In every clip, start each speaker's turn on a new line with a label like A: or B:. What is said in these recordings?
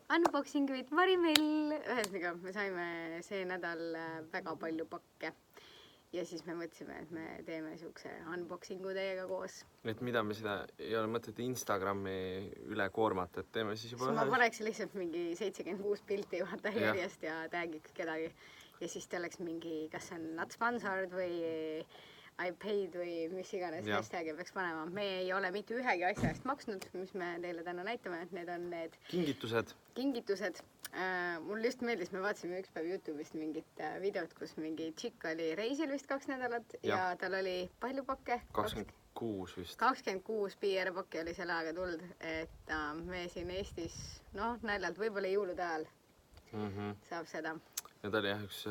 A: Unboxing with Marimell. Ühesõnaga, me saime see nädal väga palju pakke. Ja siis me mõtlesime, et me teeme siukse unboxingu teiega koos.
B: Et mida me seda ei ole mõtet Instagrami üle koormata, et teeme siis juba
A: ma paneks lihtsalt mingi 76 pilti vaata järjest ja tagiks kedagi. Ja siis ta oleks mingi, kas see on not sponsored või I paid või mis iganes hashtagi peaks panema. Me ei ole mitte ühegi asja eest maksnud, mis me teile täna näitame, et need on need kingitused. Mul just meeldis, me vaatasime üks päev YouTube'ist mingit videot, kus mingi tšikk oli reisil vist 2 nädalat ja tal oli palju pakke?
B: 26 vist.
A: 26 PR pakke oli selle aega tulnud, et me siin Eestis, näljalt võib-olla jõulude ajal saab seda.
B: Ja ta oli jah üks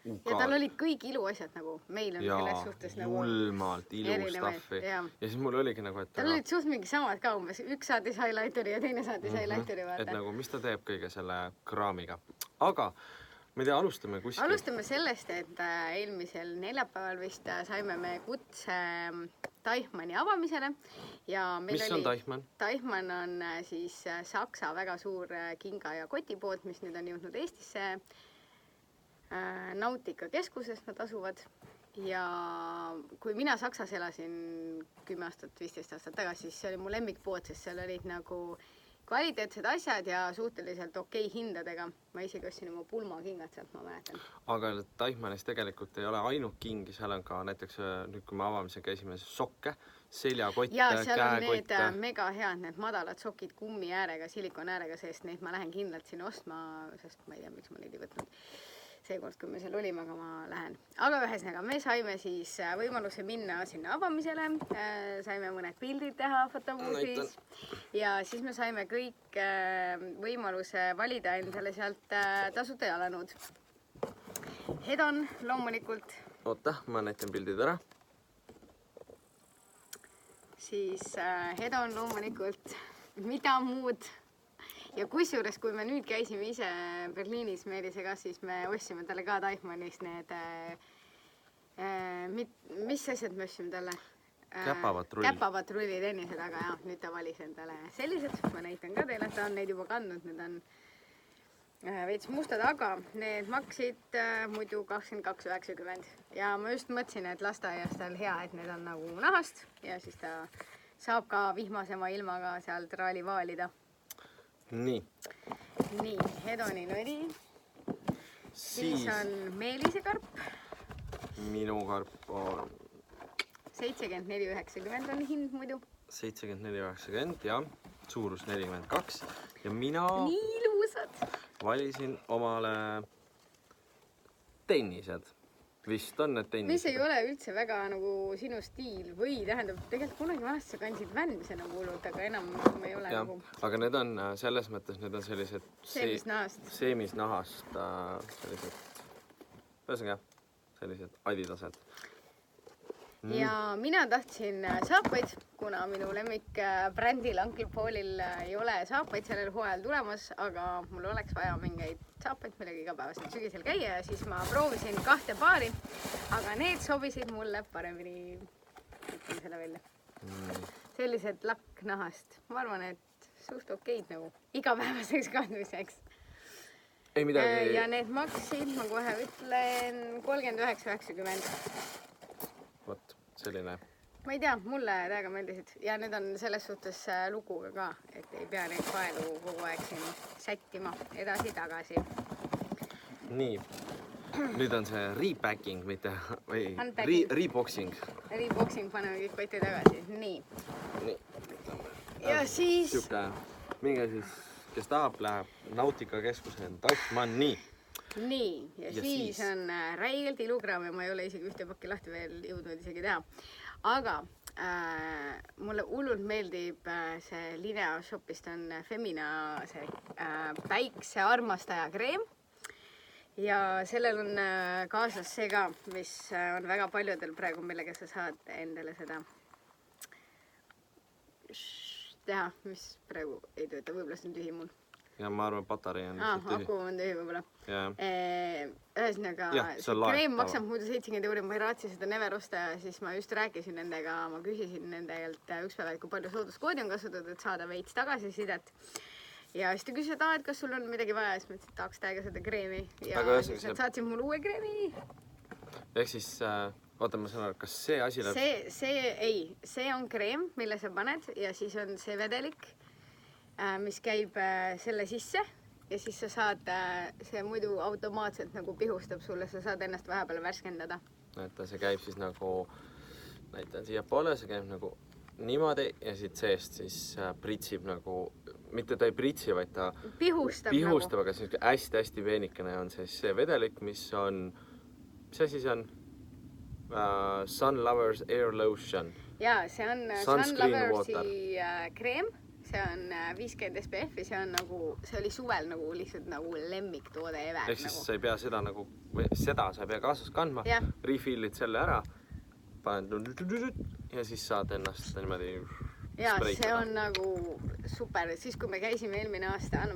A: ja tal olid kõik iluasjad nagu, meil on selles suhtes nagu
B: julmalt ilustaffi. Ja siis mul oligi nagu, et
A: tal olid suht mingi samad ka umbes, üks saatis highlighteri ja teine saatis highlighteri vaata.
B: Et nagu, mis ta teeb kõige selle kraamiga. Aga me alustame kuskil.
A: Alustame sellest, et eelmisel neljapäeval vist saime me kutse Deichmanni avamisele. Ja
B: mis on Deichmann?
A: Deichmann on siis Saksa väga suur kinga- ja kotipood, mis nüüd on jõudnud Eestisse. Nautika keskuses nad asuvad ja kui mina Saksas elasin 10 aastat, 15 aastat tagasi, siis see oli mu lemmikpood, sest seal olid nagu kvaliteetsed asjad ja suhteliselt okei hindadega. Ma isegi ostsin oma pulmakingad sealt, ma mäletan.
B: Aga Deichmannis tegelikult ei ole ainult kingi, seal on ka näiteks nüüd, kui me avamisel käisime sokke, seljakotte,
A: ja seal on
B: käekotte.
A: Need mega head, need madalad sokid kummi äärega, silikon äärega, sest neid ma lähen kindlalt siin ostma, sest ma ei tea, miks ma neid ei võtnud. Seekord, kui me seal olime, aga ma lähen. Aga ühesõnaga, me saime siis võimaluse minna sinna avamisele, saime mõned pildid teha fotobuusis ja siis me saime kõik võimaluse valida endale sealt tasuta jalanõud. Hedon loomulikult.
B: Oota, ma näitan pildid ära.
A: Siis Hedon loomulikult, mida muud. Ja kusjuures, kui me nüüd käisime ise Berliinis Meelisega, siis me ostsime talle ka Deichmannis need, mis asjad me ostsime talle? Käpavat rulli tennised, aga jah, nüüd ta valis endale sellised, ma näitan ka teile, ta on neid juba kandnud, need on veits mustad, aga need maksid muidu 22,90 ja ma just mõtlesin, et lasteaiast on hea, et need on nagu nahast ja siis ta saab ka vihmasema ilmaga seal traali vaalida.
B: Nii,
A: Hedonil oli. Siis on Meelise karp.
B: Minu karp on
A: 74,90 on hind muidu.
B: 74,90 ja suurus 42 ja mina
A: nii ilusad.
B: Valisin omale tennised. Vist on need tennised.
A: Mis ei ole üldse väga nagu sinu stiil või tähendab, tegelikult kunagi vanasti sa kandsid vändsena kuulud, aga enam ei ole
B: ja,
A: nagu.
B: Aga need on selles mõttes, need on sellised seemisnahast sellised adidased.
A: Ja mina tahtsin saapaid, kuna minu lemmik brändil Uncle Paulil ei ole saapaid sellel hooajal tulemas, aga mul oleks vaja mingeid saapaid, millega igapäevaselt sügisel käia ja siis ma proovisin 2 paari, aga need sobisid mulle paremini, ütlen selle välja. Sellised lakknahast. Ma arvan, et suht okeid nagu igapäevaseks kandmiseks.
B: Ei midagi.
A: Ja need maksid, ma kohe ütlen, 39,90.
B: Vot, selline.
A: Ma ei tea, mulle täiega meeldisid. Ja need on selles suhtes luguga ka, et ei pea neid kaelu kogu aeg siin sättima edasi-tagasi.
B: Nii, nüüd on see repacking, mitte reboxing.
A: Reboxing, paneme kõik kotti tagasi. Nii. Ja siis...
B: Minge siis, kes tahab, läheb Nautika keskuse Deichmanni.
A: Nii, ja siis on räigelt ilukraam ja ma ei ole isegi ühte pakki lahti veel jõudnud isegi teha. Aga mulle hullult meeldib see Linea Shopist on Femina see päikse armastaja kreem. Ja sellel on kaasas see ka, mis on väga paljudel praegu, millega sa saad endale seda teha, mis praegu ei tööta, võib-olla see on tühi mul.
B: Ja ma arvan, patarei on tühi.
A: Aku on tühi võib-olla. Ühesõnaga, see kreem maksab muidu 70 €, ma ei raatsi seda never osta ja siis ma just rääkisin nendega, ma küsisin nendelt üks päev, et kui palju sooduskoodi on kasutatud, et saada veits tagasisidet. ja siis ta küsis, et kas sul on midagi vaja, siis ma ütlesin, et tahaks täiega seda kreemi ja
B: Aga
A: siis
B: ühesõnaga
A: nad saatsid mulle uue kreemi.
B: ehk siis oota, ma saan aru, kas see asi läheb
A: see on kreem, mille sa paned ja siis on see vedelik, mis käib selle sisse ja siis sa saad, see muidu automaatselt nagu pihustab sulle, sa saad ennast vahepeal värskendada.
B: et see käib siis nagu, näitan siia poole, see käib nagu niimoodi ja siit seest siis pritsib nagu, mitte ta ei pritsi, vaid ta
A: Pihustab
B: nagu. Aga see hästi-hästi veenikene on see vedelik, mis on, mis asi see on? Sun Lovers Air Lotion.
A: Jaa, see on
B: Sunscreen
A: Sunloversi kreem, see on 50 SPF-i, see on nagu, see oli suvel nagu lihtsalt nagu lemmiktoode ever.
B: Ehk siis sa ei pea seda nagu, või seda sa ei pea kaasas kandma, refill'id selle ära, paned ja siis saad ennast niimoodi
A: jaa, see on nagu super, siis kui me käisime eelmine aasta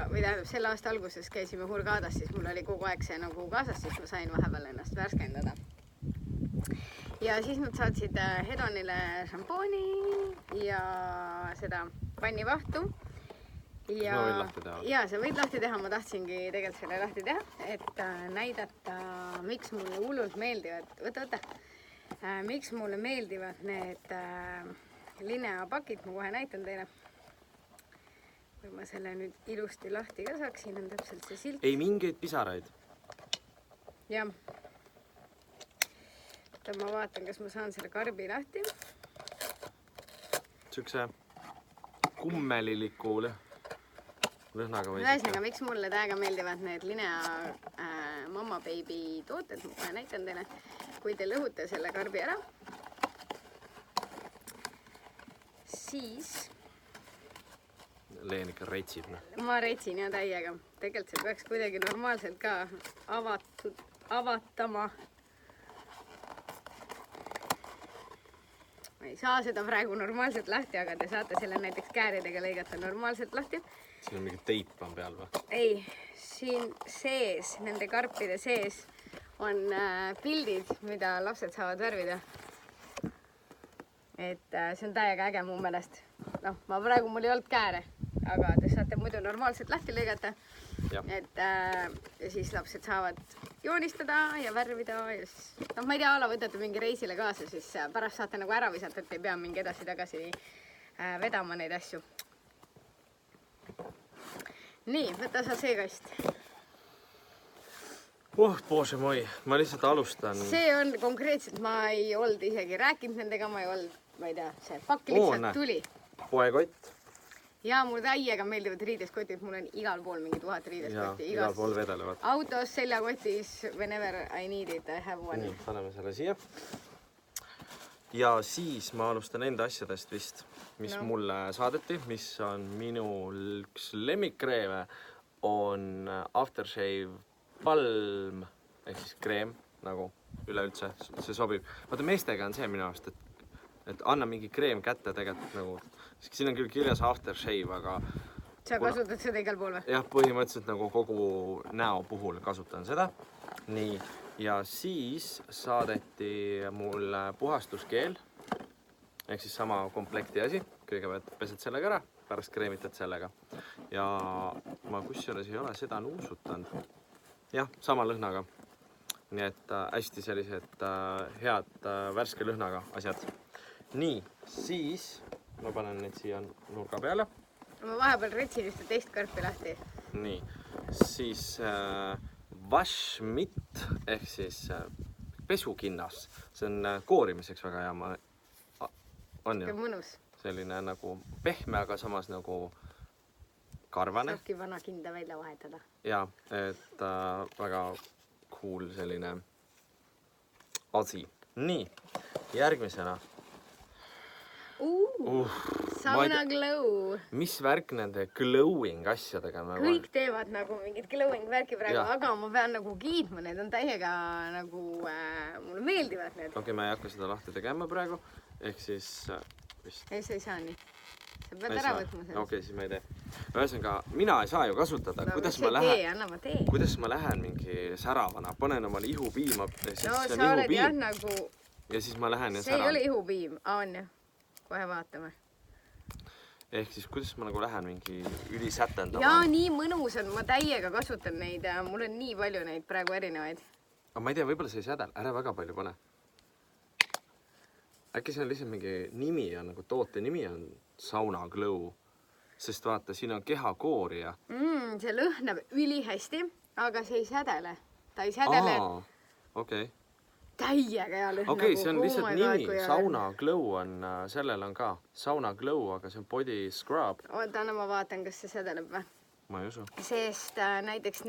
A: või tähendab selle aasta alguses käisime Hurgadas, siis mul oli kogu aeg see nagu kaasas, siis ma sain vahepeal ennast värskendada. Ja siis nad saatsid Hedonile šampooni ja seda pannivahtu. Ja,
B: ma võin lahti teha.
A: Jaa, sa võid lahti teha, ma tahtsingi tegelikult selle lahti teha, et näidata, miks mulle hullult meeldivad, võta, miks mulle meeldivad need lineapakid, ma kohe näitan teile. Kui ma selle nüüd ilusti lahti ka saaksin, on täpselt see silt.
B: Ei mingeid pisaraid.
A: Jah. Ma vaatan, kas ma saan selle karbi lahti.
B: Sükse kummeliliku lõhnaga või
A: ühesõnaga, miks mulle täiega meeldivad need Linea Mama Baby tooted, ma kohe näitan teile. Kui te lõhute selle karbi ära, siis
B: Leen ikka retsib.
A: ma retsin ja täiega. Tegelikult see peaks kuidagi normaalselt ka avatama. Ma ei saa seda praegu normaalselt lahti, aga te saate selle näiteks kääridega lõigata normaalselt lahti.
B: Siin on mingi teip on peal või?
A: Ei, siin sees, nende karpide sees on pildid, mida lapsed saavad värvida. Et see on täiega äge mu meelest. Noh, praegu mul ei olnud kääre, aga te saate muidu normaalselt lahti lõigata. Et siis lapsed saavad joonistada ja värvida. Ja siis, ma ei tea, võtate mingi reisile kaasa, siis pärast saate nagu ära visata, et ei pea mingi edasi-tagasi vedama neid asju. Nii, võta sa see kast.
B: Bože moi, ma lihtsalt alustan.
A: See on konkreetselt, ma ei olnud isegi rääkinud nendega, ma ei tea, see pakk lihtsalt tuli.
B: Poekott.
A: Ja mul täiega meeldivad riideskotid, mul on igal pool mingi 1000 riideskotti.
B: Igal pool vedelevad.
A: Autos, seljakotis, whenever I need it, I have one.
B: Nii, paneme selle siia. Ja siis ma alustan enda asjadest vist, mis mulle saadeti, mis on minul üks lemmikkreeme, on Aftershave Palm, ehk siis kreem, nagu üleüldse, see sobib. Vaata, meestega on see minu arust, et anna mingi kreem kätte tegelikult nagu, siin on küll kirjas Aftershave, aga
A: sa kasutad seda igal pool või?
B: jah, põhimõtteliselt nagu kogu näo puhul kasutan seda. Nii, ja siis saadeti mulle puhastuskeel, ehk siis sama komplekti asi, kõigepealt pesed sellega ära, pärast kreemitad sellega. Ja ma kusjuures ei ole seda nuusutanud. Jah, sama lõhnaga. Nii et hästi sellised head värske lõhnaga asjad. Nii, siis ma panen neid siia nurga peale.
A: Ma vahepeal retsin just teist karpi lahti.
B: Nii, siis Wash Mitt ehk siis pesukinnas. See on koorimiseks väga hea. On ju?
A: Mõnus.
B: Selline nagu pehme, aga samas nagu karvane.
A: Saabki vana kinda välja vahetada.
B: Ja, et väga cool selline asi. Nii, järgmisena. Sauna glow. Mis värk nende glowing asjadega?
A: Kõik teevad nagu mingid glowing värki praegu, aga ma pean nagu kiitma, need on täiega nagu, mulle meeldivad need.
B: Okei, ma ei hakka seda lahti tegema praegu, ehk siis vist.
A: Ei, sa ei saa nii. Sa pead ära võtma sellest.
B: Okei, siis ma ei tee. Ühesõnaga, mina ei saa ju kasutada. Kuidas ma lähen mingi säravana? Panen omale ihupiima.
A: No sa oled jah nagu...
B: Ja siis ma lähen ja
A: säravan. See ei ole ihupiim, on ju. Kohe vaatame.
B: ehk siis kuidas ma nagu lähen mingi ülisätendama.
A: Jaa, nii mõnus on, ma täiega kasutan neid, mul on nii palju neid praegu erinevaid.
B: Aga ma ei tea, võib-olla see ei sädel, ära väga palju pane. Äkki see on lihtsalt mingi nimi on, nagu toote nimi on Sauna Glow. Sest vaata, siin on kehakoor ja...
A: See lõhnab ülihästi, aga see ei sädele. Ta ei sädele.
B: Okei.
A: Täiega hea lõhn.
B: Okei, see on lihtsalt nimi. Sauna Glow on, sellel on ka. Sauna Glow, aga see on body scrub.
A: Oota, ma vaatan, kas see sädeleb või?
B: Ma ei usu.
A: Sest näiteks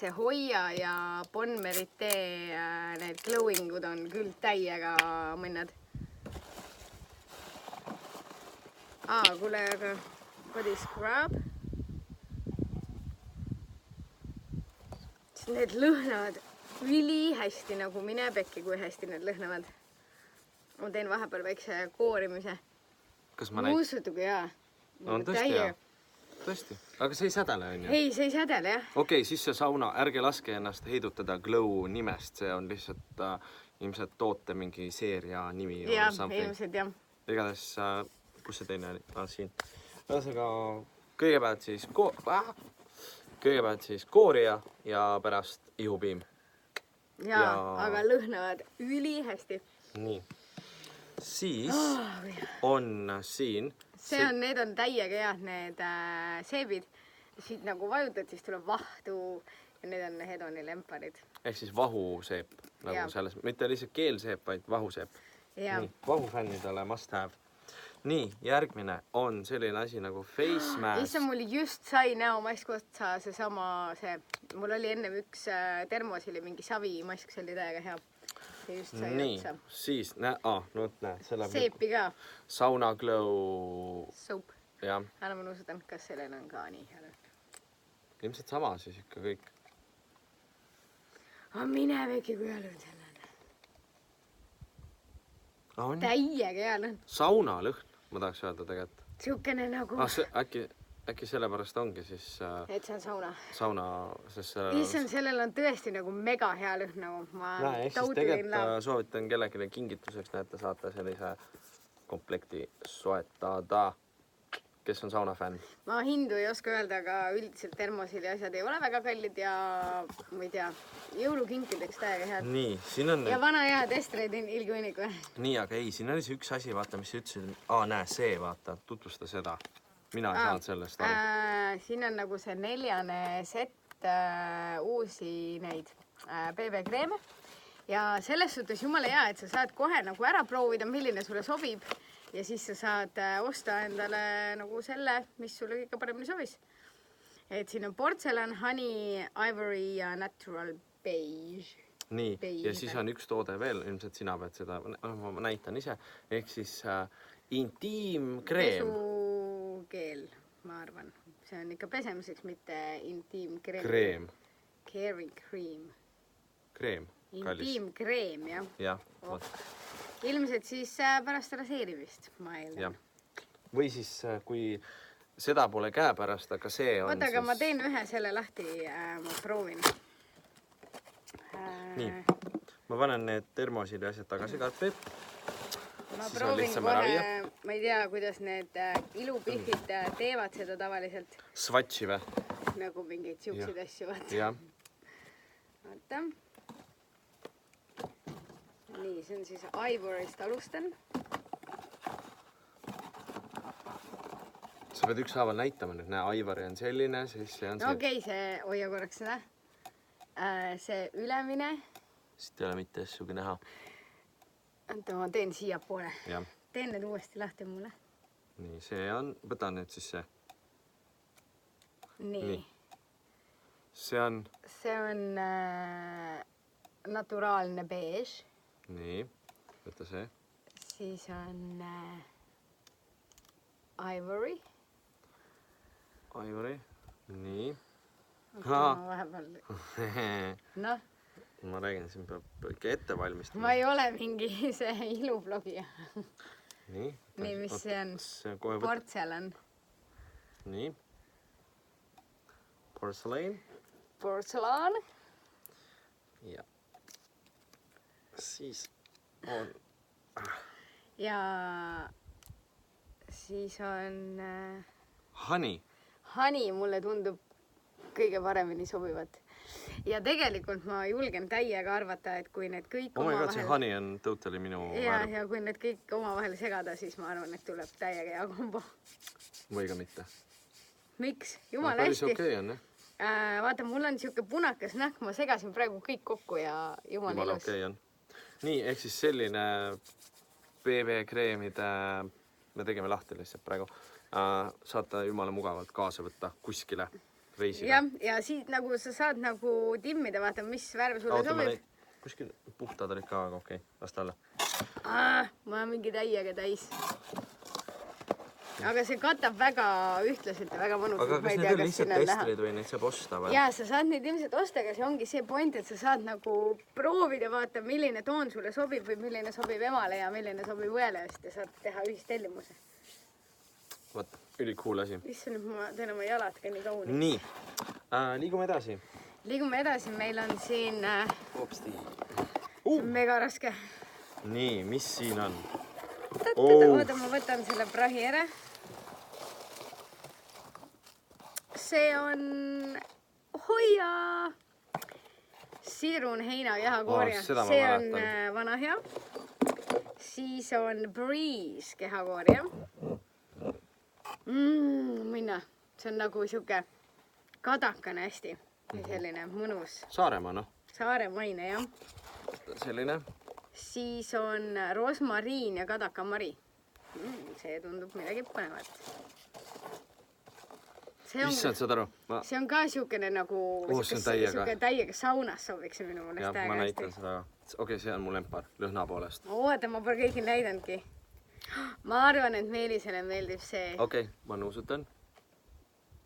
A: see Hoia ja Bon Merite need glowingud on küll täiega mõnnad. Kuule, aga body scrub. Need lõhnavad ülihästi, nagu mine pekki, kui hästi need lõhnavad. Ma teen vahepeal väikse koorimise.
B: Kas ma näitan?
A: Usutu kui hea.
B: On tõesti hea. Tõesti. Aga see ei sädele, on ju?
A: Ei, see ei sädele, jah.
B: Okei, siis see sauna, ärge laske ennast heidutada Glow nimest. See on lihtsalt ilmselt toote mingi seeria nimi.
A: Jah, ilmselt jah.
B: Igades, kus see teine oli? Siin. Ühesõnaga, kõigepealt siis koorija ja pärast ihupiim.
A: Jaa, aga lõhnavad ülihästi.
B: Nii. Siis on siin...
A: Need on täiega head need seebid. Siit nagu vajutad, siis tuleb vahtu ja need on Hedoni lemparid.
B: Ehk siis vahuseep. Nagu selles, mitte lihtsalt keelseep, vaid vahuseep. Nii, vahufännidele must have. Nii, järgmine on selline asi nagu face mask.
A: Issa mul just sai näomask otsa mul oli enne üks termos oli mingi savimask, see oli täiega hea.
B: Nii, siis,
A: seepi ka.
B: Sauna Glow.
A: Soap.
B: Jah.
A: Ära ma nuusutan, kas sellel on ka nii hea.
B: Ilmselt sama siis ikka kõik.
A: Mine veki, kui hea lõhn sellele. Täiega hea lõhn.
B: Sauna lõhn, ma tahaks öelda tegelikult.
A: Siukene nagu...
B: Äkki sellepärast ongi siis...
A: Et see on sauna.
B: Sauna, sest
A: sellel on tõesti nagu mega hea lõhn nagu.
B: Ehk siis tegelikult soovitan kellelegi kingituseks, näete, saate sellise komplekti soetada. Kes on sauna fänn?
A: Ma hindu ei oska öelda, aga üldiselt termosil ja asjad ei ole väga kallid ja ma ei tea, jõulukinkideks täiega head.
B: Nii, siin on...
A: Ja vana hea testreid ilguinik või?
B: Nii, aga ei, siin oli see üks asi, vaata, mis ütlesid. Näe, see, vaata, tutvusta seda. Mina ei saanud sellest aru.
A: Siin on nagu see 4. set uusi neid BB-kreeme. Ja selles suhtes jumala hea, et sa saad kohe nagu ära proovida, milline sulle sobib. Ja siis sa saad osta endale nagu selle, mis sulle kõige paremini sobis. Et siin on portselan, honey, ivory ja natural beige.
B: Nii, ja siis on üks toode veel, ilmselt sina pead seda, ma näitan ise, ehk siis intiimkreem.
A: Pesukeel, ma arvan. See on ikka pesemiseks, mitte intiimkreem.
B: Kreem.
A: Caring cream.
B: Kreem, kallis.
A: Intiimkreem, jah.
B: Jah,
A: ilmselt siis pärast raseerimist, ma eeldan.
B: Või siis, kui seda pole käepärast, aga see on
A: oota, aga ma teen ühe selle lahti, ma proovin.
B: Nii, ma panen need termosid ja asjad tagasi karpi.
A: Ma proovin kohe, ma ei tea, kuidas need ilupihvid teevad seda tavaliselt.
B: Swatchi või?
A: Nagu mingeid siukseid asju, vaata.
B: Jah.
A: Vaata. Nii, see on siis Ivorist alustan.
B: Sa pead ükshaaval näitama nüüd, näe, Ivori on selline, siis see on see...
A: Okei, see, hoia korraks seda. See ülemine.
B: Siit ei ole mitte asjugi näha.
A: Anta, ma teen siia poole.
B: Jah.
A: Teen need uuesti lahti mulle.
B: Nii, see on, võtan nüüd siis see.
A: Nii.
B: See on...
A: See on naturaalne beige.
B: Nii, võta see.
A: Siis on ivory.
B: Ivory, nii.
A: Vahepeal. Noh.
B: Ma räägin, siin peab ikka ette valmistama.
A: Ma ei ole mingi see ilublogija.
B: Nii.
A: Nii, mis see on? Portselan.
B: Nii. Porcelain.
A: Porcelan.
B: Ja. Siis on...
A: Ja siis on
B: Honey.
A: honey mulle tundub kõige paremini sobivat. Ja tegelikult ma julgen täiega arvata, et kui need kõik
B: Oh my god, see
A: omavahel...
B: honey on totally minu värv.
A: Ja kui need kõik omavahel segada, siis ma arvan, et tuleb täiega hea kombo.
B: Või ka mitte.
A: Miks? Jumal
B: päris
A: hästi.
B: okei on, jah.
A: Vaata, mul on siuke punakas nahk, ma segasin praegu kõik kokku ja jumal ilus.
B: Okei on. Nii, ehk siis selline BB-kreemide, me tegime lahti lihtsalt praegu, saate jumala mugavalt kaasa võtta kuskile reisile.
A: Ja siit nagu sa saad nagu timmida, vaata, mis värv sulle sobib.
B: Kuskil puhtad olid ka, aga okei, lasta alla.
A: Ma olen mingi täiega täis. Aga see katab väga ühtlaselt ja väga mõnusalt.
B: Aga kas need on lihtsalt testrid või neid saab osta või?
A: Jaa, sa saad neid ilmselt osta, aga see ongi see point, et sa saad nagu proovida vaata, milline toon sulle sobib või milline sobib emale ja milline sobib õele ja saad teha ühistellimuse.
B: Vaat, ülikool asi.
A: Issand, ma teen oma jalad ka nii kauni.
B: Nii, liigume edasi.
A: Liigume edasi, meil on siin
B: Hoopsti.
A: mega raske.
B: Nii, mis siin on?
A: Oota, ma võtan selle prahi ära. See on Hoia Sirun heina kehakoorja. See on vana hea. Siis on Breeze kehakoorja. Minna. See on nagu siuke kadakane hästi. Selline mõnus.
B: Saaremaa, noh.
A: Saaremaine, jah.
B: Selline.
A: Siis on rosmariin ja kadakamari. See tundub midagi põnevat.
B: Issand, saad aru?
A: See on ka siukene nagu...
B: see on täiega.
A: Täiega saunas sobiks see minu mõnest täiega hästi.
B: Ma näitan seda. Okei, see on mu lempar, lõhna poolest.
A: Oota, ma pole kõigil näidanudki. Ma arvan, et Meelisele meeldib see.
B: Okei, ma nuusutan.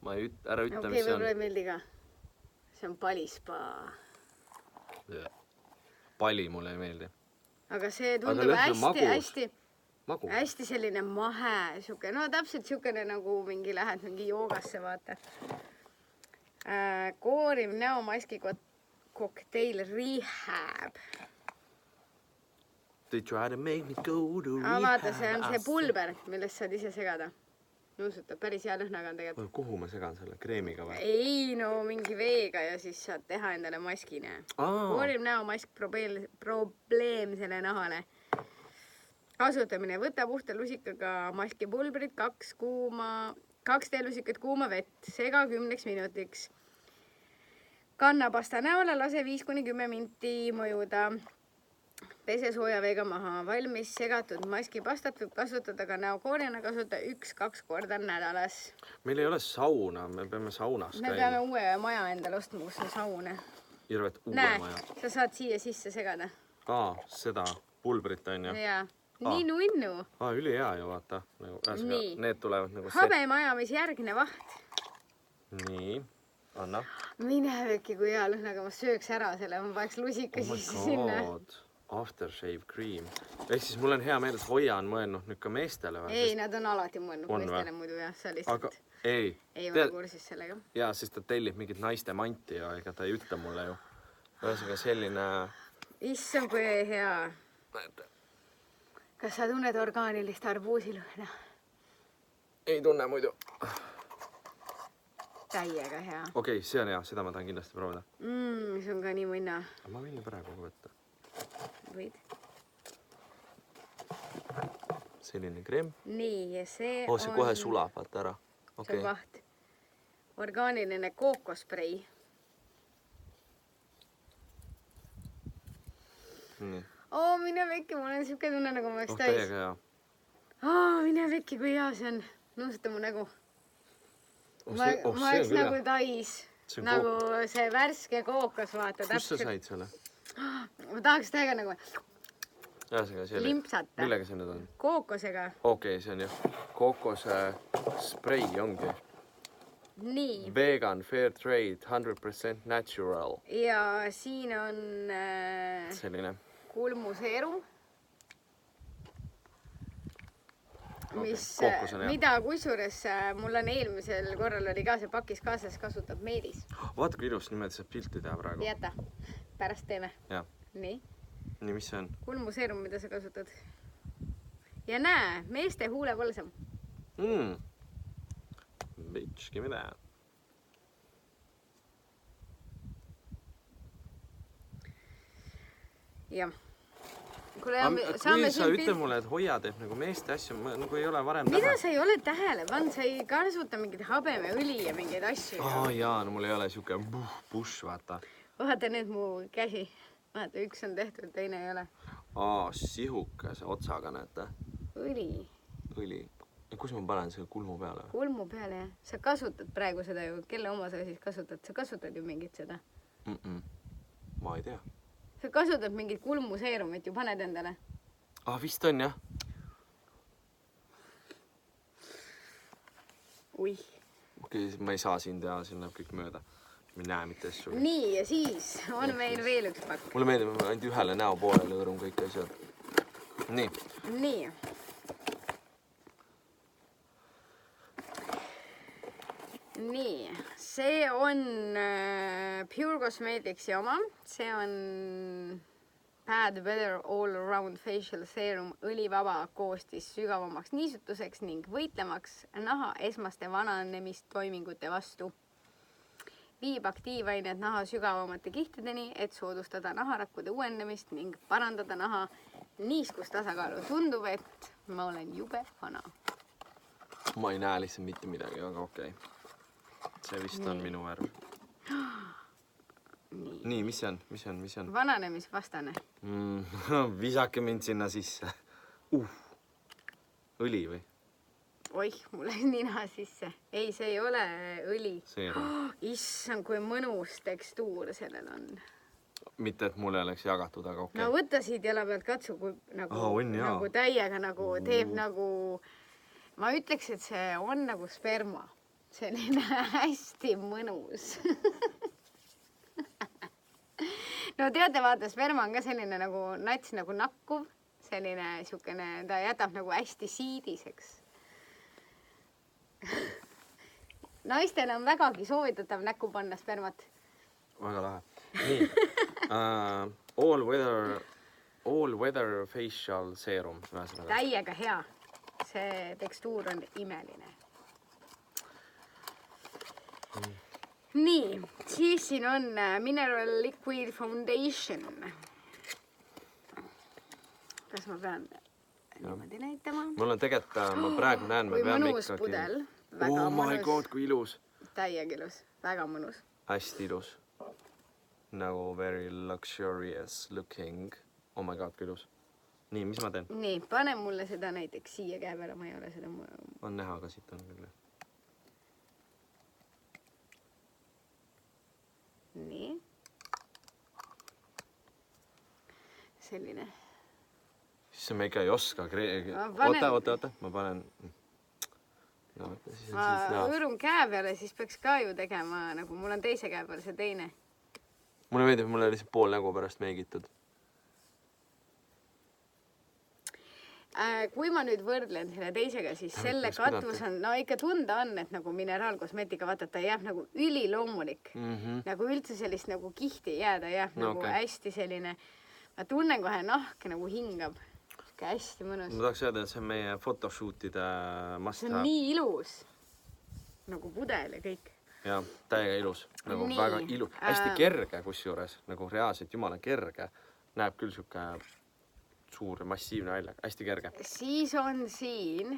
B: Ära ütle, mis see on.
A: Võib-olla ei meeldi ka. See on palispa.
B: Pali mulle ei meeldi.
A: Aga see tundub hästi selline mahe, siuke, no täpselt siukene nagu mingi lähed mingi joogasse, vaata. Kooriv näomaski kokteil Rehab.
B: They try to make me go to rehab.
A: Vaata, see on see pulber, millest saad ise segada. Nuusutab, päris hea lõhnaga on tegelikult.
B: Kuhu ma segan selle? Kreemiga või?
A: Ei, no mingi veega ja siis saad teha endale maskine. Kooriv näomask probleemsele nahale. Kasutamine. Võta puhta lusikaga maski pulbrid, 2 teelusikat kuuma vett. Sega 10 minutiks. Kanna pasta näole, lase 5-10 minti mõjuda. Pese sooja veega maha. Valmis segatud maskipastat võib kasutada ka näokoorjana, kasuta 1-2 korda nädalas.
B: Meil ei ole sauna, me peame saunas käima.
A: Me peame uue maja endale ostma, kus on saune.
B: Irvet uue
A: maja.
B: Näe,
A: sa saad siia sisse segada.
B: Seda pulbrit on ju.
A: Jaa, ninnu.
B: Üli hea ju, vaata.
A: Nii.
B: Need tulevad nagu
A: Habemajamis järgne vaht.
B: Nii, anna.
A: Mine vekki, kui hea lõhnaga ma sööks ära selle, ma paneks lusika sisse sinna.
B: Aftershave cream. Ehk siis mul on hea meel, et Hoia on mõelnud nüüd ka meestele.
A: Ei, nad on alati mõelnud meestele muidu jah, sa lihtsalt
B: ei
A: ole kursis sellega.
B: Jaa, siis ta tellib mingit naiste manti ja ega ta ei ütle mulle ju. Ühesõnaga selline...
A: Issand, kui hea. Kas sa tunned orgaanilist arbuusilõhna?
B: Ei tunne muidu.
A: Täiega hea.
B: Okei, see on hea, seda ma tahan kindlasti proovida.
A: See on ka nii mõnna.
B: Ma võin praegu võtta.
A: Võid.
B: Selline kreem.
A: Nii, ja see
B: see kohe sulab, vaata ära.
A: See on vaht. Orgaaniline kookosprei.
B: Nii.
A: Mine vekki, mul on siuke tunne, nagu ma oleks
B: täis. Täiega hea.
A: Mine vekki, kui hea see on. Nuusuta mu nägu. Ma oleks nagu täis. Nagu see värske kookos, vaata.
B: Kus sa said selle?
A: Ma tahaks täiega nagu limpsata.
B: Millega see nüüd on?
A: Kookosega.
B: Okei, see on jah. Kookose sprei ongi.
A: Nii.
B: Vegan, fair trade, 100% natural.
A: Ja siin on
B: selline
A: kulmuseerum. Mida kusjuures mul on eelmisel korral oli ka see pakis kaasas, kasutab Meelis.
B: Vaata, kui ilus niimoodi saab pilti teha praegu.
A: Jäta, pärast teeme.
B: Nii, mis see on?
A: Kulmuseerum, mida sa kasutad. Ja näe, meeste huulepõlsam.
B: Bitch, give me that.
A: jah. Kuule,
B: kui sa ütled mulle, et Hoia teeb nagu meeste asju, ma nagu ei ole varem
A: mida sa ei ole tähele pannud, sa ei kasuta mingit habemeõli ja mingeid asju.
B: Jaa, no mul ei ole siuke push, vaata.
A: Vaata nüüd mu käsi. Vaata, üks on tehtud, teine ei ole.
B: Sihukese otsaga, näete. Õli. Kus ma panen selle kulmu peale?
A: Kulmu peale, jah. Sa kasutad praegu seda ju. Kelle oma sa siis kasutad? Sa kasutad ju mingit seda.
B: Ma ei tea.
A: Sa kasutad mingit kulmuseerumit ju, paned endale.
B: Vist on, jah.
A: Oih.
B: Okei, ma ei saa siin teha, siin läheb kõik mööda. Ma ei näe mitte asju.
A: Nii, ja siis on meil veel üks pakk.
B: Mulle meeldib, ma ainult ühele näo poolele hõõrum kõik asjad. Nii.
A: Nii, see on Pure Cosmeticsi oma. See on Bad Weather All Around Facial Serum õlivaba koostis sügavamaks niisutuseks ning võitlemaks naha esmaste vananemistoimingute vastu. Viib aktiivained naha sügavamate kihtideni, et soodustada naharakkude uuendamist ning parandada naha niiskustasakaalu. Tundub, et ma olen jube vana.
B: Ma ei näe lihtsalt mitte midagi, aga okei. See vist on minu värv. Nii, mis see on?
A: Vananemisvastane.
B: Visake mind sinna sisse. Õli või?
A: Oih, mulle nina sisse. Ei, see ei ole õli. Issand, kui mõnus tekstuur sellel on.
B: Mitte, et mulle oleks jagatud, aga okei.
A: No võtta siit jala pealt katsu, kui nagu täiega nagu teeb nagu... Ma ütleks, et see on nagu sperma. Selline hästi mõnus. No teate, vaata, sperma on ka selline nagu nats nagu nakkuv. Selline siukene, ta jätab nagu hästi siidiseks. Naistel on vägagi soovitatav näkku panna spermat.
B: Väga lahe. Nii. All weather facial serum.
A: Täiega hea. See tekstuur on imeline. Nii, siis siin on Mineral Liquid Foundation. Kas ma pean niimoodi näitama?
B: Mul on tegelikult, ma praegu näen, me peame ikkagi...
A: Kui mõnus pudel.
B: Oh my god, kui ilus.
A: Täiega ilus, väga mõnus.
B: Hästi ilus. Nagu very luxurious looking. Oh my god, kui ilus. Nii, mis ma teen?
A: Nii, pane mulle seda näiteks siia käe peale, ma ei ole seda...
B: On näha, aga siit on küll.
A: Nii. Selline.
B: Siis me ikka ei oska. Oota. Ma panen...
A: Ma hõõrun käe peale, siis peaks ka ju tegema, nagu mul on teise käe peale see teine.
B: Mulle meeldib, mulle lihtsalt pool nägu pärast meigitud.
A: Kui ma nüüd võrdlen selle teisega, siis selle katvus on, no ikka tunda on, et nagu mineraalkosmeetika, vaata, ta jääb nagu üliloomulik. Nagu üldse sellist nagu kihti jääda, jääb nagu hästi selline, ma tunnen kohe nahk nagu hingab. Hästi mõnus.
B: Ma tahaks öelda, et see on meie photoshootide must have.
A: See on nii ilus. Nagu pudel ja kõik.
B: Ja, täiega ilus. Nagu väga ilus. Hästi kerge kusjuures. Nagu reaalselt jumala kerge. Näeb küll siuke suur massiivne välja. Hästi kerge.
A: Siis on siin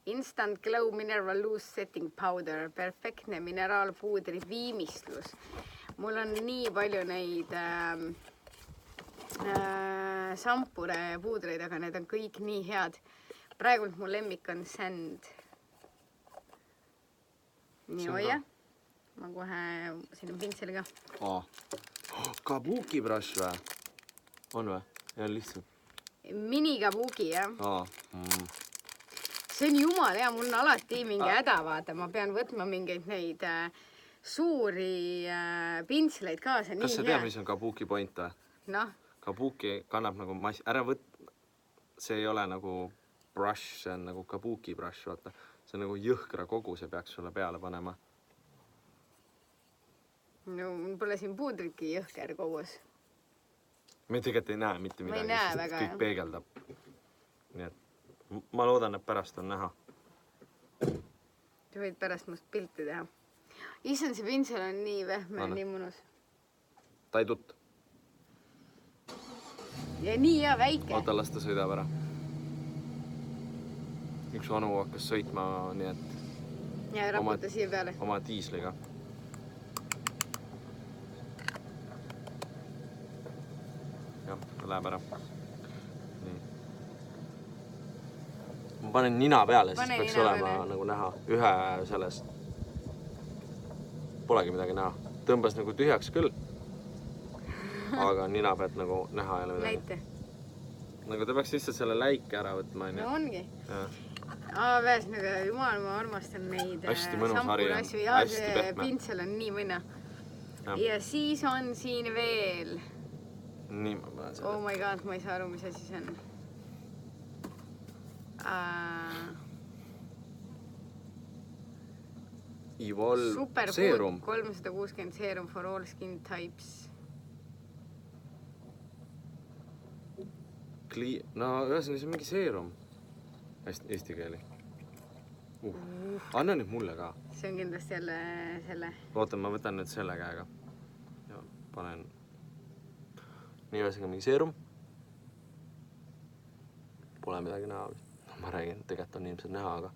A: Instant Glow Mineral Loose Setting Powder. Perfektne mineraalpuudri viimistlus. Mul on nii palju neid... sampure ja puudreid, aga need on kõik nii head. Praegult mu lemmik on Sand. Nii, hoia. Ma kohe siin pintseliga.
B: Kabuki brush või? On või? Ja lihtsalt.
A: Mini kabuki, jah. See on jumal hea, mul on alati mingi häda, vaata. Ma pean võtma mingeid neid suuri pintsleid kaasa.
B: Kas sa tead, mis on kabuki point või?
A: Noh.
B: Kabuki kannab nagu see ei ole nagu brush, see on nagu kabuki brush, vaata. See on nagu jõhkra kogu, see peaks sulle peale panema.
A: No, mul pole siin puudriki jõhker kogus.
B: Me tegelikult ei näe mitte midagi.
A: Ma ei näe väga,
B: kõik peegeldab. Nii et ma loodan, et pärast on näha.
A: sa võid pärast must pilti teha. Issand, see pintsel on nii vehme ja nii mõnus.
B: Taidut.
A: Ja nii hea väike.
B: Oota, las ta sõidab ära. Üks vanu hakkas sõitma, nii et
A: Ja raputa siia peale.
B: oma diisliga. Jah, ta läheb ära. Nii. Ma panen nina peale, siis
A: Pane
B: peaks
A: nina
B: olema
A: peale.
B: nagu näha. Ühe sellest. Polegi midagi näha. Tõmbas nagu tühjaks küll. Aga nina pealt nagu näha ei ole midagi.
A: Näite.
B: Nagu ta peaks lihtsalt selle läike ära võtma.
A: No ongi.
B: Ja.
A: Vähesõnaga, jumal, ma armastan neid
B: Hästi mõnus hari on.
A: sampurasju. Ja
B: Hästi
A: see
B: pehme.
A: pintsel on nii mõnna.
B: Ja.
A: Ja siis on siin veel.
B: Nii ma panen selle.
A: Oh my god, ma ei saa aru, mis asi see on.
B: Evolve
A: Superfood
B: seerum.
A: 360 seerum for all skin types.
B: No ühesõnaga, see on mingi seerum. Hästi eesti keeli. Anna nüüd mulle ka.
A: See on kindlasti jälle selle.
B: Oota, ma võtan nüüd selle käega. Ja panen. Nii ühesõnaga mingi seerum. Pole midagi näha. Ma räägin, tegelikult on ilmselt näha, aga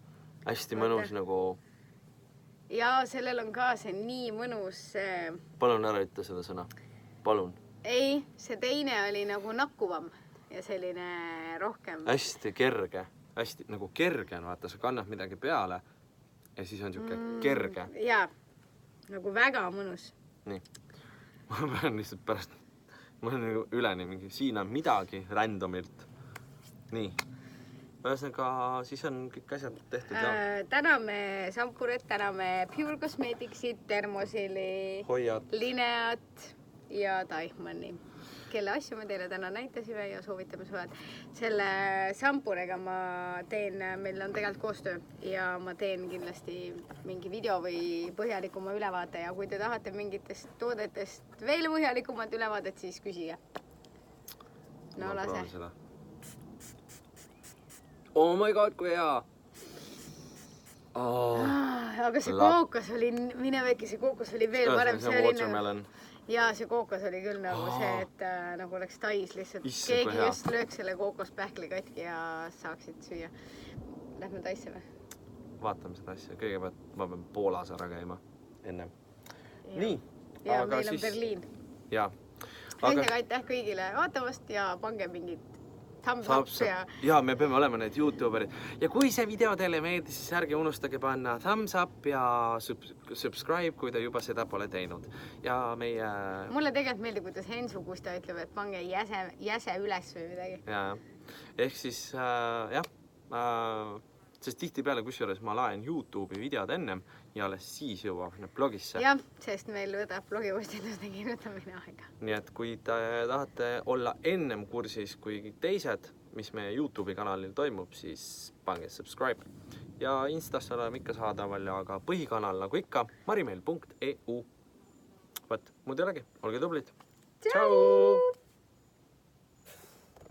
B: hästi mõnus nagu...
A: Ja sellel on ka see nii mõnus...
B: Palun ära ütle seda sõna. Palun.
A: Ei, see teine oli nagu nakkuvam ja selline rohkem.
B: Hästi kerge. Hästi nagu kerge on, vaata, sa kannad midagi peale ja siis on siuke kerge.
A: Jaa, nagu väga mõnus.
B: Nii. Ma pean lihtsalt pärast... Ma olen nagu üleni mingi, siin on midagi randomilt. Nii. Ühesõnaga, siis on kõik asjad tehtud ja...
A: Täname Sampuret, täname Pure Cosmeticsit, Thermosili,
B: Hoiad.
A: Lineat ja Deichmanni, kelle asju me teile täna näitasime ja soovitame suhed. Selle Sampurega ma teen, meil on tegelikult koostöö ja ma teen kindlasti mingi video või põhjalikuma ülevaate ja kui te tahate mingitest toodetest veel põhjalikumat ülevaadet, siis küsige. No
B: Ma
A: lase.
B: proovin seda. Oh my god, kui hea!
A: Aga see kookos oli, mine väike, see kookos oli veel parem.
B: See on watermelon.
A: Ja see kookos oli küll nagu see, et nagu oleks tais lihtsalt.
B: Issand, kui
A: Keegi
B: hea.
A: just lööks selle kookospähkli katki ja saaksid süüa. Lähme taisse või?
B: Vaatame seda asja. Kõigepealt ma pean Poolas ära käima ennem. Nii.
A: Ja meil on Berliin.
B: Jaa.
A: Ühesõnaga aitäh kõigile vaatamast ja pange mingid thumbs up
B: ja me peame olema need YouTuberid. Ja kui see video teile meeldis, siis ärge unustage panna thumbs up ja subscribe, kui te juba seda pole teinud. Ja meie...
A: Mulle tegelikult meeldib, kuidas Hensu Kusta ütleb, et pange jäse üles või midagi.
B: Ja. Ehk siis, jah, sest tihti peale kusjuures ma laen YouTube'i videod ennem ja alles siis jõuab need blogisse.
A: Jah, sest meil võtab blogipostituste kirjutamine aega.
B: Nii et kui te tahate olla ennem kursis kui teised, mis meie YouTube'i kanalil toimub, siis pange subscribe. Ja Instas oleme ikka saadaval, aga põhikanal nagu ikka marimeel.eu. Võt, muud ei olegi. Olge tublid. Tšau!